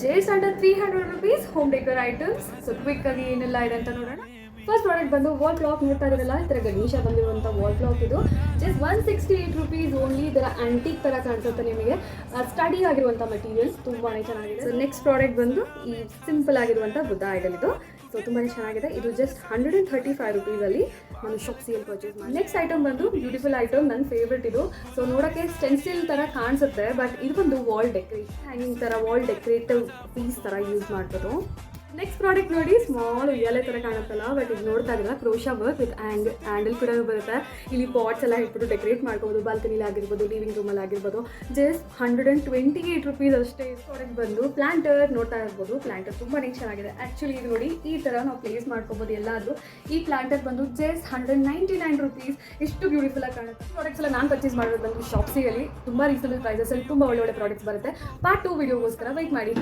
Just under 300 rupees home decor items. So quick ಆಗಿ ಏನೆಲ್ಲ ಇದೆ ಅಂತ ನೋಡೋಣ. ಫಸ್ಟ್ ಪ್ರಾಡಕ್ಟ್ ಬಂದು ವಾಲ್ ಕ್ಲಾಕ್ ನೋಡ್ತಾ ಇರೋಲ್ಲ, ಈ ಥರ ಗಣೇಶ ಬಂದಿರುವಂಥ ವಾಲ್ ಕ್ಲಾಕ್. ಇದು ಜಸ್ಟ್ 168 rupees ಓನ್ಲಿ. ಇದರ ಆಂಟಿಕ್ ಥರ ಕಾಣಿಸುತ್ತೆ ನಿಮಗೆ. ಸ್ಟಡಿ ಆಗಿರುವಂಥ ಮೆಟೀರಿಯಲ್ಸ್ ತುಂಬಾ ಚೆನ್ನಾಗಿದೆ. ಸೊ ನೆಕ್ಸ್ಟ್ ಪ್ರಾಡಕ್ಟ್ ಬಂದು ಈ ಸಿಂಪಲ್ ಆಗಿರುವಂಥ ಬುದ್ಧ ಐಡಲ್. ಇದು ಸೊ ತುಂಬಾ ಚೆನ್ನಾಗಿದೆ. ಇದು ಜಸ್ಟ್ 135 rupees ಅಲ್ಲಿ ನಾನು ಶಾಪ್ಸಿಯಲ್ಲಿ ಪರ್ಚೇಸ್ ಮಾಡಿ. ನೆಕ್ಸ್ಟ್ ಐಟಮ್ ಬಂದು ಬ್ಯೂಟಿಫುಲ್ ಐಟಮ್, ನನ್ನ ಫೇವ್ರೆಟ್ ಇದು. ಸೊ ನೋಡೋಕ್ಕೆ ಸ್ಟೆನ್ಸಿಲ್ ಥರ ಕಾಣಿಸುತ್ತೆ, ಬಟ್ ಇದು ಒಂದು ವಾಲ್ ಡೆಕೋರೇಟ್ ಹ್ಯಾಂಗಿಂಗ್ ಥರ ವಾಲ್ ಡೆಕೋರೇಟಿವ್ ಪೀಸ್ ಥರ ಯೂಸ್ ಮಾಡ್ಬೋದು. ನೆಕ್ಸ್ಟ್ ಪ್ರಾಡಕ್ಟ್ ನೋಡಿ, ಸ್ಮಾಲ್ ಉಯ್ಯಾಲೆ ಥರ ಕಾಣುತ್ತಲ್ಲ, ಬಟ್ ಇದು ನೋಡ್ತಾ ಇದ್ರೆ ಕ್ರೋಶಾ ವರ್ಕ್ ವಿತ್ ಹ್ಯಾಂಡಲ್ ಕೂಡ ಬರುತ್ತೆ. ಇಲ್ಲಿ ಪಾಟ್ಸ್ ಎಲ್ಲ ಇಟ್ಬಿಟ್ಟು ಡೆಕೋರೇಟ್ ಮಾಡ್ಬೋದು, ಬಾಲ್ಕನಿಲಿ ಆಗಿರ್ಬೋದು, ಲಿವಿಂಗ್ ರೂಮಲ್ಲಿ ಆಗಿರ್ಬೋದು. ಜಸ್ಟ್ 128 rupees ಅಷ್ಟೇ. ಪ್ರಾಡಕ್ಟ್ ಬಂದು ಪ್ಲಾಂಟರ್ ನೋಡ್ತಾ ಇರ್ಬೋದು. ಪ್ಲಾಂಟರ್ ತುಂಬಾ ಚೆನ್ನಾಗಿದೆ. ಆ್ಯಕ್ಚುಲಿ ಇದು ನೋಡಿ ಈ ಥರ ನಾವು ಪ್ಲೇಸ್ ಮಾಡ್ಕೋಬೋದು ಎಲ್ಲಾದರೂ. ಈ ಪ್ಲಾಂಟರ್ ಬಂದು ಜಸ್ಟ್ 199 rupees. ಎಷ್ಟು ಬ್ಯೂಟಿಫುಲ್ ಆಗಿ ಕಾಣುತ್ತೆ. ಪ್ರಾಡಕ್ಟ್ಸ್ ಎಲ್ಲ ನಾನು ಪರ್ಚೇಸ್ ಮಾಡೋದು ಬಂದು ಶಾಪ್ಸಿಯಲ್ಲಿ ತುಂಬ ರೀಸನಬಲ್ ಪ್ರೈಸಸಲ್ಲಿ ತುಂಬ ಒಳ್ಳೆ ಪ್ರಾಡಕ್ಟ್ಸ್ ಬರುತ್ತೆ. ಪಾರ್ಟ್ 2 ವಿಡಿಯೋಗೋಸ್ಕರ ವೆಯ್ಟ್ ಮಾಡಿ.